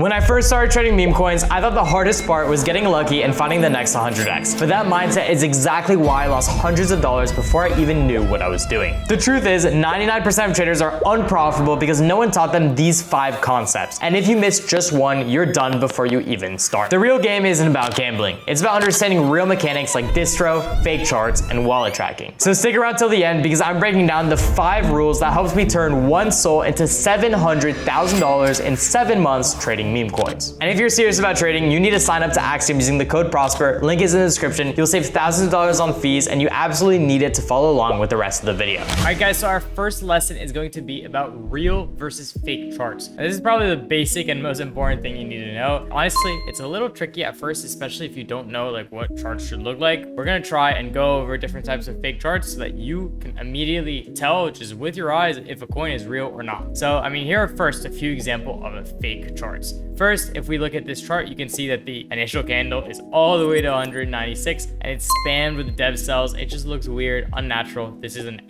When I first started trading meme coins, I thought the hardest part was getting lucky and finding the next 100x. But that mindset is exactly why I lost hundreds of dollars before I even knew what I was doing. The truth is, 99% of traders are unprofitable because no one taught them these 5 concepts. And if you miss just one, you're done before you even start. The real game isn't about gambling. It's about understanding real mechanics like distro, fake charts, and wallet tracking. So stick around till the end because I'm breaking down the 5 rules that helped me turn one soul into $700,000 in 7 months trading meme coins. And if you're serious about trading, you need to sign up to Axiom using the code PROSPER. Link is in the description. You'll save thousands of dollars on fees, and you absolutely need it to follow along with the rest of the video. All right, guys, so our first lesson is going to be about real versus fake charts. Now, this is probably the basic and most important thing you need to know. Honestly, it's a little tricky at first, especially if you don't know like what charts should look like. We're gonna try and go over different types of fake charts so that you can immediately tell just with your eyes if a coin is real or not. So, I mean, here are first a few examples of a fake charts. First, if we look at this chart, you can see that the initial candle is all the way to 196 and it's spammed with dev cells. It just looks weird, unnatural. This is an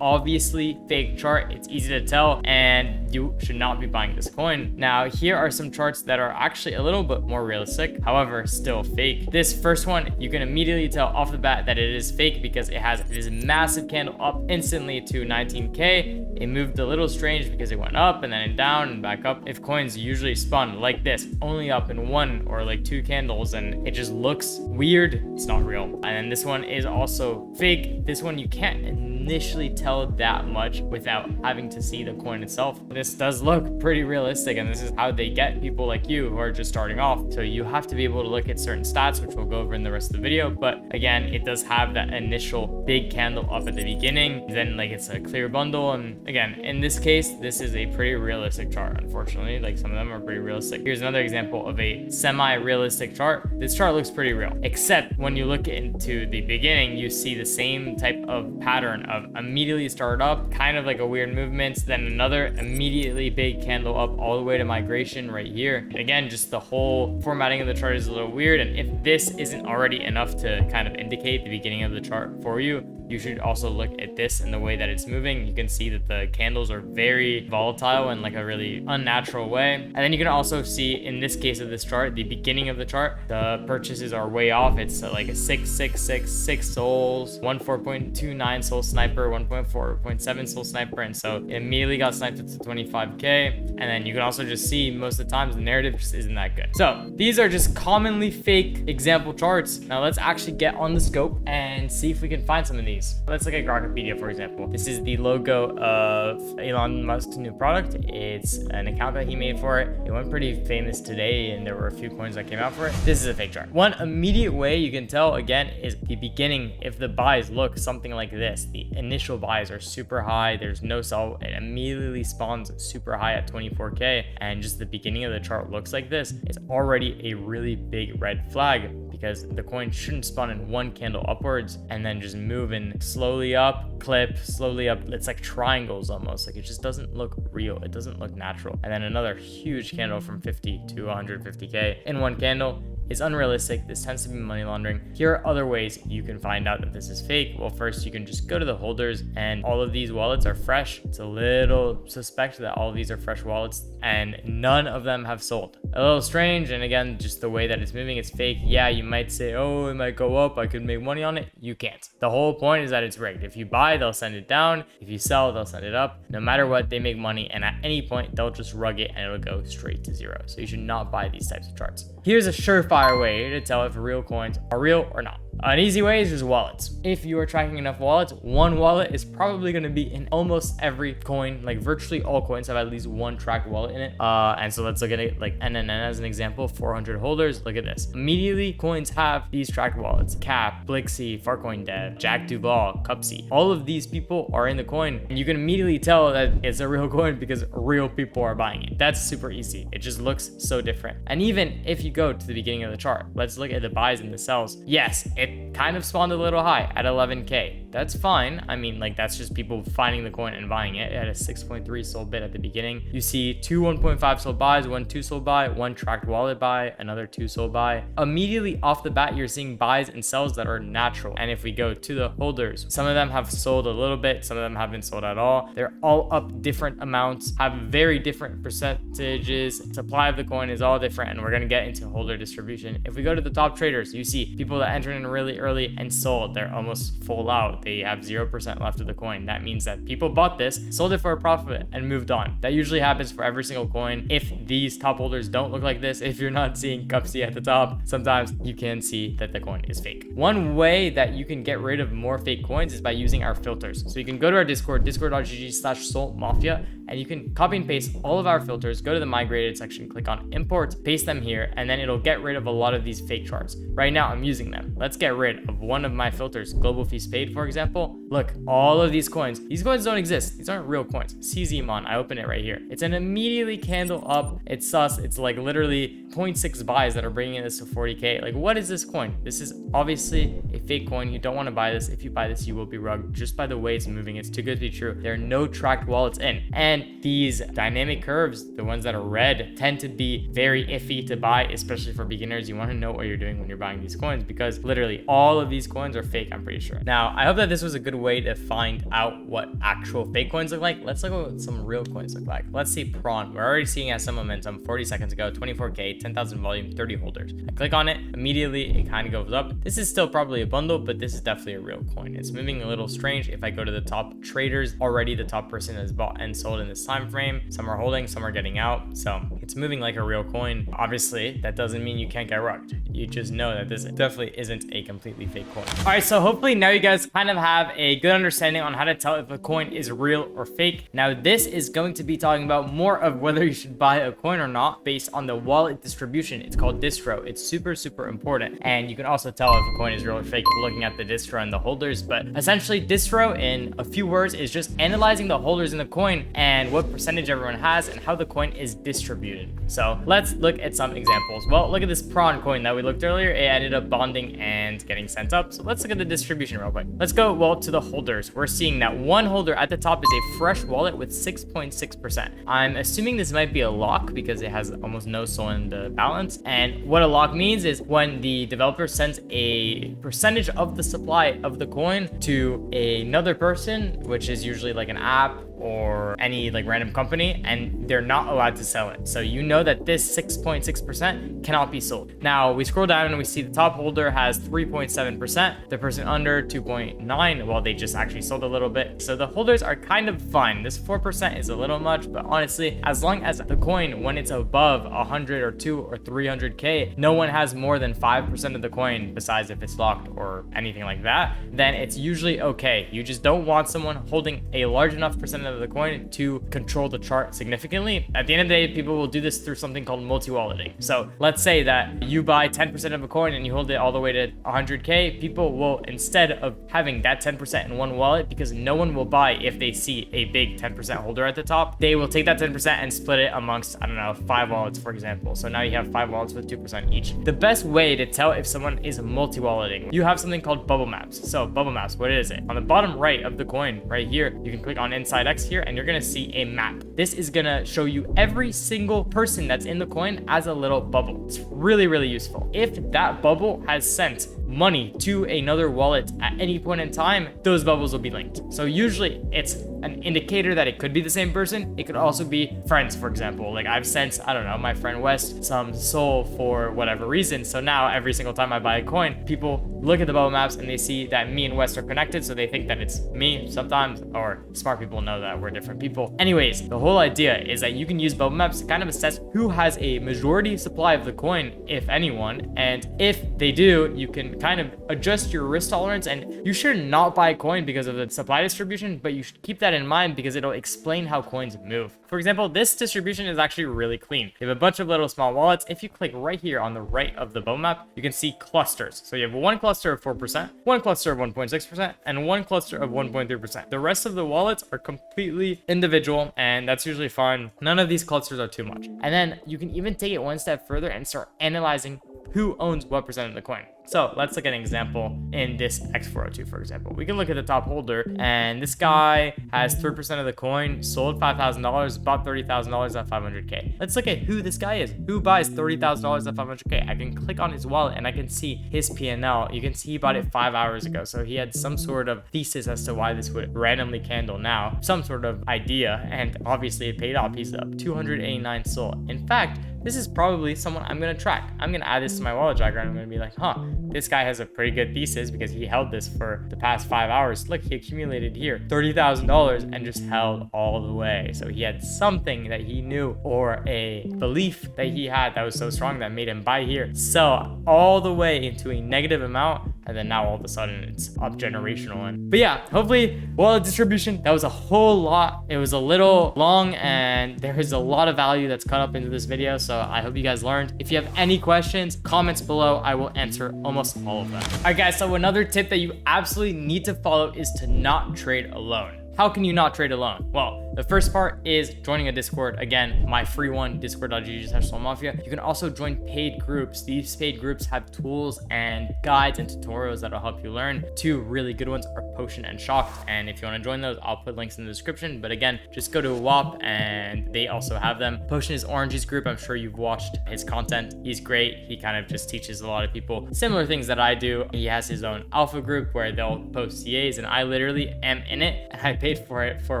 obviously fake chart. It's easy to tell and you should not be buying this coin. Now, here are some charts that are actually a little bit more realistic, however, still fake. This first one, you can immediately tell off the bat that it is fake because it has this massive candle up instantly to 19K. It moved a little strange because it went up and then down and back up. If coins usually spawn like this, only up in 1 or like 2 candles, and it just looks weird, it's not real. And then this one is also fake. This one you can't initially tell that much without having to see the coin itself. This does look pretty realistic, and this is how they get people like you who are just starting off. So you have to be able to look at certain stats, which we'll go over in the rest of the video. But again, it does have that initial big candle up at the beginning, then like it's a clear bundle. And again, in this case, this is a pretty realistic chart. Unfortunately, like some of them are pretty realistic. Here's another example of a semi-realistic chart. This chart looks pretty real, except when you look into the beginning, you see the same type of pattern of immediately start up, kind of like a weird movement, then another immediately big candle up all the way to migration right here. Again, just the whole formatting of the chart is a little weird, and if this isn't already enough to kind of indicate the beginning of the chart for you, you should also look at this and the way that it's moving. You can see that the candles are very volatile in like a really unnatural way. And then you can also see in this case of this chart, the beginning of the chart, the purchases are way off. It's like a 6 souls, 4.29 soul sniper, 1.4.7 soul sniper. And so it immediately got sniped up to 25K. And then you can also just see most of the times the narrative just isn't that good. So these are just commonly fake example charts. Now let's actually get on the scope and see if we can find some of these. Let's look at Grokpedia, for example. This is the logo of Elon Musk's new product. It's an account that he made for it. It went pretty famous today, and there were a few coins that came out for it. This is a fake chart. One immediate way you can tell, again, is the beginning. If the buys look something like this, the initial buys are super high. There's no sell. It immediately spawns super high at 24K, and just the beginning of the chart looks like this. It's already a really big red flag because the coin shouldn't spawn in 1 candle upwards and then just move in slowly up, clip, slowly up. It's like triangles almost. Like it just doesn't look real. It doesn't look natural. And then another huge candle from 50 to 150K in 1 candle is unrealistic. This tends to be money laundering. Here are other ways you can find out that this is fake. Well, first you can just go to the holders, and all of these wallets are fresh. It's a little suspect that all of these are fresh wallets and none of them have sold. A little strange, and again, just the way that it's moving, it's fake. Yeah, you might say, oh, it might go up, I could make money on it. You can't. The whole point is that it's rigged. If you buy, they'll send it down. If you sell, they'll send it up. No matter what, they make money, and at any point, they'll just rug it and it'll go straight to zero. So you should not buy these types of charts. Here's a surefire way to tell if real coins are real or not. An easy way is just wallets. If you are tracking enough wallets, one wallet is probably going to be in almost every coin. Like virtually all coins have at least one tracked wallet in it. And so let's look at it like NNN as an example, 400 holders. Look at this. Immediately, coins have these tracked wallets. Cap, Blixie, Farcoin Dev, Jack Duval, Cupsy. All of these people are in the coin, and you can immediately tell that it's a real coin because real people are buying it. That's super easy. It just looks so different. And even if you go to the beginning of the chart, let's look at the buys and the sells. Yes, it kind of spawned a little high at 11K. That's fine. I mean, like, that's just people finding the coin and buying it. It had a 6.3 sold bid at the beginning. You see 2 1.5 sold buys, 1 2 sold buy, 1 tracked wallet buy, another 2 sold buy. Immediately off the bat, you're seeing buys and sells that are natural. And if we go to the holders, some of them have sold a little bit, some of them haven't sold at all. They're all up different amounts, have very different percentages. Supply of the coin is all different, and we're going to get into holder distribution. If we go to the top traders, you see people that entered in really early and sold. They're almost full out. They have 0% left of the coin. That means that people bought this, sold it for a profit, and moved on. That usually happens for every single coin. If these top holders don't look like this, if you're not seeing Cupsy at the top, sometimes you can see that the coin is fake. One way that you can get rid of more fake coins is by using our filters. So you can go to our Discord, discord.gg/solmafia, and you can copy and paste all of our filters, go to the migrated section, click on import, paste them here, and then it'll get rid of a lot of these fake charts. Right now, I'm using them. Let's get rid of one of my filters, global fees paid, for example. Look, all of these coins don't exist. These aren't real coins. CZMon, I open it right here. It's an immediately candle up. It's sus. It's like literally 0.6 buys that are bringing this to 40K. Like, what is this coin? This is obviously a fake coin. You don't want to buy this. If you buy this, you will be rugged just by the way it's moving. It's too good to be true. There are no tracked wallets in. And these dynamic curves, the ones that are red, tend to be very iffy to buy, especially for beginners. You want to know what you're doing when you're buying these coins, because literally all of these coins are fake, I'm pretty sure. Now, I hope that this was a good way to find out what actual fake coins look like. Let's look at what some real coins look like. Let's see Prawn. We're already seeing at some momentum 40 seconds ago, 24K, 10,000 volume, 30 holders. I click on it, immediately it kind of goes up. This is still probably a bundle, but this is definitely a real coin. It's moving a little strange. If I go to the top traders, already the top person has bought and sold in this time frame. Some are holding, some are getting out. So it's moving like a real coin. Obviously, that doesn't mean you can't get rugged. You just know that this definitely isn't a completely fake coin. All right, so hopefully now you guys kind of have a good understanding on how to tell if a coin is real or fake. Now, this is going to be talking about more of whether you should buy a coin or not based on the wallet distribution. It's called Distro. It's super, super important. And you can also tell if a coin is real or fake looking at the Distro and the holders. But essentially, Distro, in a few words, is just analyzing the holders in the coin and what percentage everyone has and how the coin is distributed. So let's look at some examples. Well, look at this Prawn coin that we looked earlier. It ended up bonding and getting sent up. So let's look at the distribution real quick. Let's go, well, to the holders. We're seeing that one holder at the top is a fresh wallet with 6.6%. I'm assuming this might be a lock because it has almost no SOL in the balance. And what a lock means is when the developer sends a percentage of the supply of the coin to another person, which is usually like an app or any like random company, and they're not allowed to sell it. So you know that this 6.6% cannot be sold. Now we scroll down and we see the top holder has 3.7%, the person under 2.9. Well, they just actually sold a little bit. So the holders are kind of fine. This 4% is a little much, but honestly, as long as the coin, when it's above 100 or 2 or 300K, no one has more than 5% of the coin, besides if it's locked or anything like that, then it's usually okay. You just don't want someone holding a large enough percentage of the coin to control the chart significantly. At the end of the day, people will do this through something called multi-walleting. So let's say that you buy 10% of a coin and you hold it all the way to 100K. People will, instead of having that 10% in one wallet, because no one will buy if they see a big 10% holder at the top, they will take that 10% and split it amongst, I don't know, 5 wallets, for example. So now you have 5 wallets with 2% each. The best way to tell if someone is multi-walleting, you have something called bubble maps. So bubble maps, what is it? On the bottom right of the coin right here, you can click on Inside X here and you're gonna see a map. This is gonna show you every single person that's in the coin as a little bubble. It's really, really useful. If that bubble has sent money to another wallet at any point in time, those bubbles will be linked. So usually it's an indicator that it could be the same person. It could also be friends, for example. Like I've sent, I don't know, my friend West some SOL for whatever reason. So now every single time I buy a coin, people look at the bubble maps and they see that me and West are connected. So they think that it's me sometimes, or smart people know that we're different people. Anyways, the whole idea is that you can use bubble maps to kind of assess who has a majority supply of the coin, if anyone. And if they do, you can kind of adjust your risk tolerance, and you should not buy a coin because of the supply distribution, but you should keep that in mind because it'll explain how coins move. For example, this distribution is actually really clean. You have a bunch of little small wallets. If you click right here on the right of the bubble map, you can see clusters. So you have one cluster of 4%, one cluster of 1.6%, and one cluster of 1.3%. The rest of the wallets are completely individual, and that's usually fine. None of these clusters are too much. And then you can even take it one step further and start analyzing who owns what percent of the coin. So let's look at an example in this X402, for example. We can look at the top holder, and this guy has 3% of the coin, sold $5,000, bought $30,000 at 500K. Let's look at who this guy is. Who buys $30,000 at 500K? I can click on his wallet and I can see his P&L. You can see he bought it 5 hours ago. So he had some sort of thesis as to why this would randomly candle now, some sort of idea, and obviously it paid off. He's up 289 SOL. In fact, this is probably someone I'm gonna track. I'm gonna add this to my wallet tracker and I'm gonna be like, huh, this guy has a pretty good thesis because he held this for the past 5 hours. Look, he accumulated here $30,000 and just held all the way. So he had something that he knew, or a belief that he had that was so strong that made him buy here, sell all the way into a negative amount, and then now all of a sudden it's up generational. But yeah, hopefully wallet distribution, that was a whole lot. It was a little long and there is a lot of value that's cut up into this video. So I hope you guys learned. If you have any questions, comments below, I will answer almost all of them. All right guys, so another tip that you absolutely need to follow is to not trade alone. How can you not trade alone? Well, the first part is joining a Discord. Again, my free one, discord.gg/solmafia. You can also join paid groups. These paid groups have tools and guides and tutorials that'll help you learn. Two really good ones are Potion and Shocked. And if you want to join those, I'll put links in the description. But again, just go to WAP and they also have them. Potion is Orangie's group. I'm sure you've watched his content. He's great. He kind of just teaches a lot of people similar things that I do. He has his own alpha group where they'll post CAs, and I literally am in it, and I paid for it for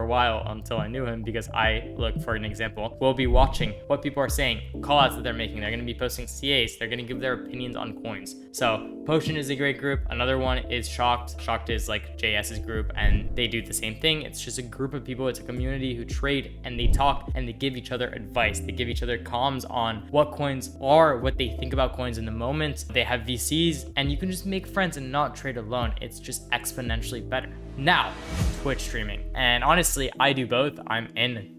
a while until I knew him, because I, look, for an example, will be watching what people are saying, call outs that they're making. They're going to be posting CAs. They're going to give their opinions on coins. So Potion is a great group. Another one is Shocked. Shocked is like JS's group, and they do the same thing. It's just a group of people. It's a community who trade and they talk and they give each other advice. They give each other comms on what coins are, what they think about coins in the moment. They have VCs, and you can just make friends and not trade alone. It's just exponentially better. Now, Twitch streaming. And honestly, I do both. I'm in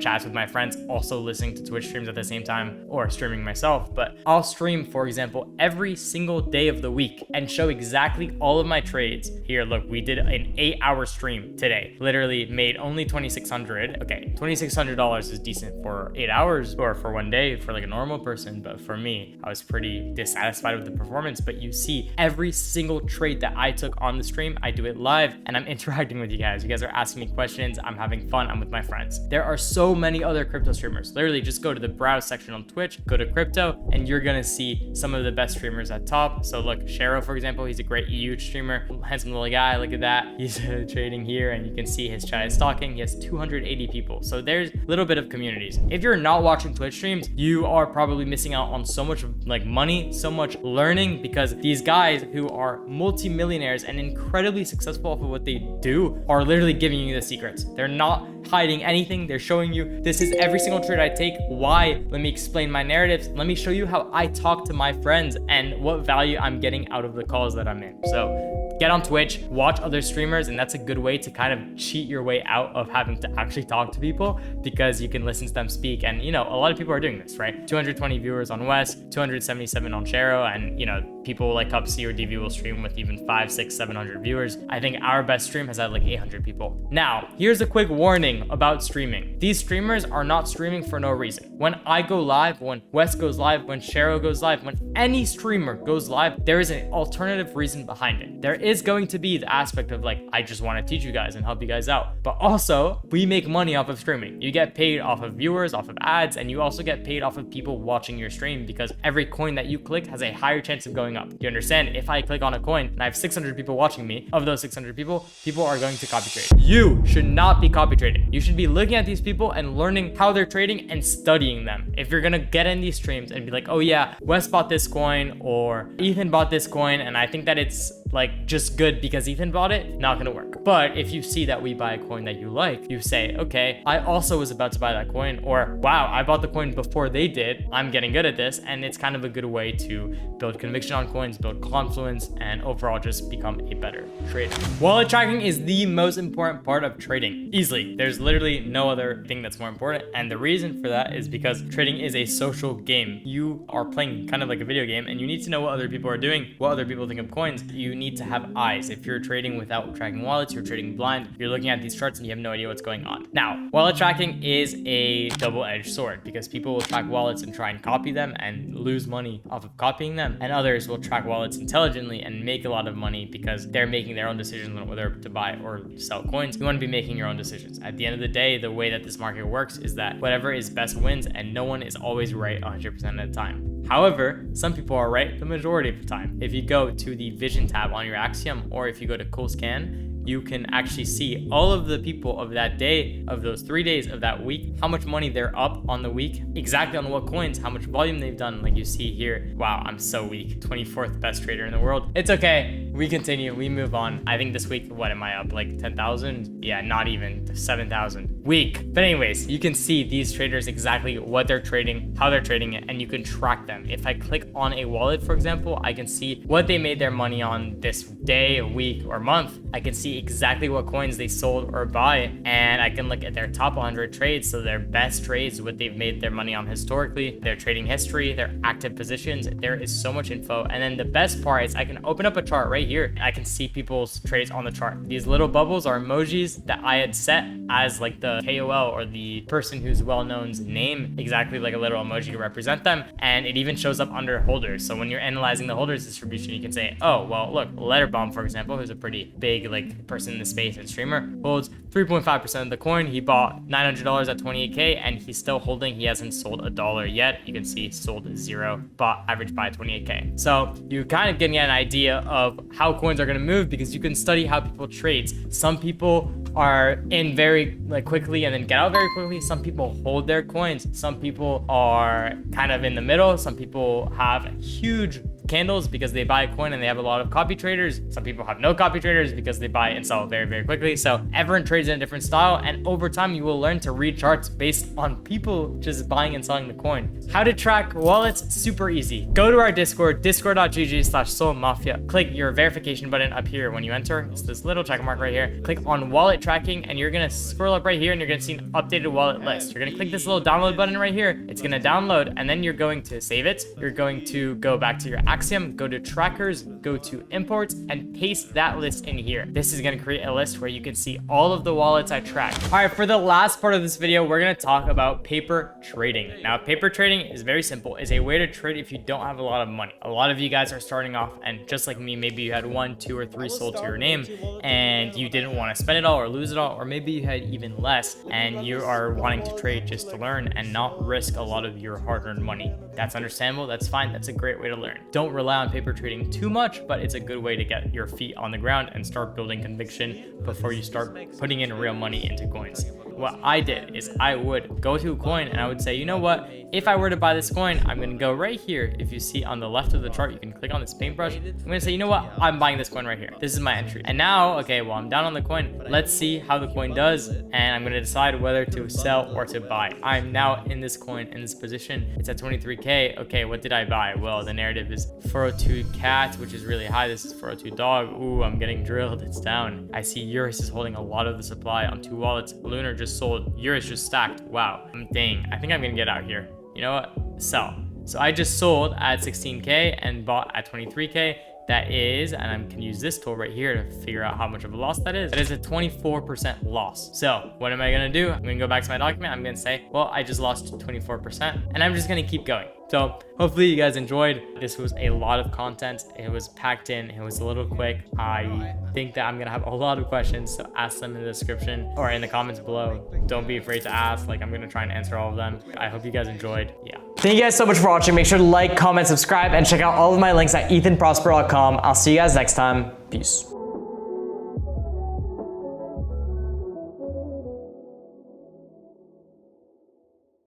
chats with my friends, also listening to Twitch streams at the same time, or streaming myself. But I'll stream, for example, every single day of the week and show exactly all of my trades. Here, look, we did an 8-hour stream today. Literally made only $2,600. Okay, $2,600 is decent for 8 hours or for one day for like a normal person. But for me, I was pretty dissatisfied with the performance. But you see every single trade that I took on the stream, I do it live and I'm interacting with you guys. You guys are asking me questions. I'm having fun. I'm with my friends. There are so many other crypto streamers. Literally just go to the browse section on Twitch, go to crypto, and you're gonna see some of the best streamers at top. So look, Shero, for example, he's a great EU streamer, handsome little guy. Look at that. He's trading here, and you can see his chat is talking. He has 280 people. So there's a little bit of communities. If you're not watching Twitch streams, you are probably missing out on so much like money, so much learning, because these guys who are multimillionaires and incredibly successful off of what they do are literally giving you the secrets. They're not hiding anything. They're showing you, this is every single trade I take. Why? Let me explain my narratives. Let me show you how I talk to my friends and what value I'm getting out of the calls that I'm in. So get on Twitch, watch other streamers, and that's a good way to kind of cheat your way out of having to actually talk to people, because you can listen to them speak. And a lot of people are doing this, right? 220 viewers on West, 277 on Shero, and people like Cupsy or DV will stream with even 500, 600, 700 viewers. I think our best stream has had like 800 people. Now, here's a quick warning about streaming. These streamers are not streaming for no reason. When I go live, when West goes live, when Shero goes live, when any streamer goes live, there is an alternative reason behind it. There is going to be the aspect of like, I just want to teach you guys and help you guys out. But also, we make money off of streaming. You get paid off of viewers, off of ads, and you also get paid off of people watching your stream, because every coin that you click has a higher chance of going up. You understand? If I click on a coin and I have 600 people watching me, of those 600 people are going to copy trade. You should not be copy trading. You should be looking at these people and learning how they're trading and studying them. If you're gonna get in these streams and be like, oh yeah, Wes bought this coin or Ethan bought this coin, and I think that it's like just good because Ethan bought it, not gonna work. But if you see that we buy a coin that you like, you say, okay, I also was about to buy that coin, or wow, I bought the coin before they did. I'm getting good at this. And it's kind of a good way to build conviction on coins, build confluence, and overall just become a better trader. Wallet tracking is the most important part of trading, easily. There's literally no other thing that's more important. And the reason for that is because trading is a social game. You are playing kind of like a video game, and you need to know what other people are doing, what other people think of coins. You need to have eyes. If you're trading without tracking wallets, you're trading blind, you're looking at these charts and you have no idea what's going on. Now, wallet tracking is a double-edged sword because people will track wallets and try and copy them and lose money off of copying them, and others will track wallets intelligently and make a lot of money because they're making their own decisions on whether to buy or sell coins. You want to be making your own decisions. At the end of the day, the way that this market works is that whatever is best wins, and no one is always right 100% of the time. However, some people are right the majority of the time. If you go to the vision tab on your Axiom, or if you go to Cool Scan, you can actually see all of the people of that day, of those 3 days of that week, how much money they're up on the week, exactly on what coins, how much volume they've done. Like you see here, wow, I'm so weak. 24th best trader in the world. It's okay. We continue, we move on. I think this week, what am I up? Like 10,000? Yeah, not even 7,000. Weak. But anyways, you can see these traders exactly what they're trading, how they're trading it, and you can track them. If I click on a wallet, for example, I can see what they made their money on this day, week, or month. I can see exactly what coins they sold or buy, and I can look at their top 100 trades, so their best trades, what they've made their money on historically, their trading history, their active positions. There is so much info. And then the best part is I can open up a chart right here. I can see people's trades on the chart. These little bubbles are emojis that I had set as like the KOL or the person who's well-known's name, exactly like a little emoji to represent them. And it even shows up under holders. So when you're analyzing the holders distribution, you can say, oh, well, look, Letterbomb, for example, who's a pretty big like person in the space and streamer, holds 3.5% of the coin. He bought $900 at 28K and he's still holding. He hasn't sold $1 yet. You can see sold 0, bought average buy 28K. So you kind of getting an idea of how coins are going to move because you can study how people trade. Some people are in very like quickly and then get out very quickly. Some people hold their coins. Some people are kind of in the middle. Some people have huge candles because they buy a coin and they have a lot of copy traders. Some people have no copy traders because they buy and sell very, very quickly. So everyone trades in a different style, and over time you will learn to read charts based on people just buying and selling the coin. How to track wallets? Super easy. Go to our Discord, discord.gg/solmafia. Click your verification button up here when you enter. It's this little check mark right here. Click on wallet tracking and you're gonna scroll up right here and you're gonna see an updated wallet list. You're gonna click this little download button right here. It's gonna download and then you're going to save it. You're going to go back to your Axiom, go to trackers, go to imports, and paste that list in here. This is gonna create a list where you can see all of the wallets I track. All right, for the last part of this video, we're gonna talk about paper trading. Now, paper trading is very simple. It's a way to trade if you don't have a lot of money. A lot of you guys are starting off, and just like me, maybe you had 1, 2, or 3 sold to your name, and you didn't want to spend it all or lose it all, or maybe you had even less, and you are wanting to trade just to learn and not risk a lot of your hard-earned money. That's understandable. That's fine. That's a great way to learn. Don't rely on paper trading too much, but it's a good way to get your feet on the ground and start building conviction before you start putting in real money into coins. What I did is I would go to a coin and I would say, you know what? If I were to buy this coin, I'm going to go right here. If you see on the left of the chart, you can click on this paintbrush. I'm going to say, you know what? I'm buying this coin right here. This is my entry. And now, okay, well, I'm down on the coin. Let's see how the coin does. And I'm going to decide whether to sell or to buy. I'm now in this coin, in this position. It's at 23K. Okay, what did I buy? Well, the narrative is 402 cat, which is really high. This is 402 dog. Ooh, I'm getting drilled. It's down. I see Eurus is holding a lot of the supply on 2 wallets. Lunar just sold. Eurus just stacked. Wow. Dang. I think I'm going to get out here. You know what? Sell. So I just sold at 16K and bought at 23K. That is, and I can use this tool right here to figure out how much of a loss that is. That is a 24% loss. So what am I going to do? I'm going to go back to my document. I'm going to say, well, I just lost 24%, and I'm just going to keep going. So hopefully you guys enjoyed. This was a lot of content. It was packed in. It was a little quick. I think that I'm going to have a lot of questions, so ask them in the description or in the comments below. Don't be afraid to ask. Like, I'm going to try and answer all of them. I hope you guys enjoyed. Yeah. Thank you guys so much for watching. Make sure to like, comment, subscribe, and check out all of my links at ethanprosper.com. I'll see you guys next time. Peace.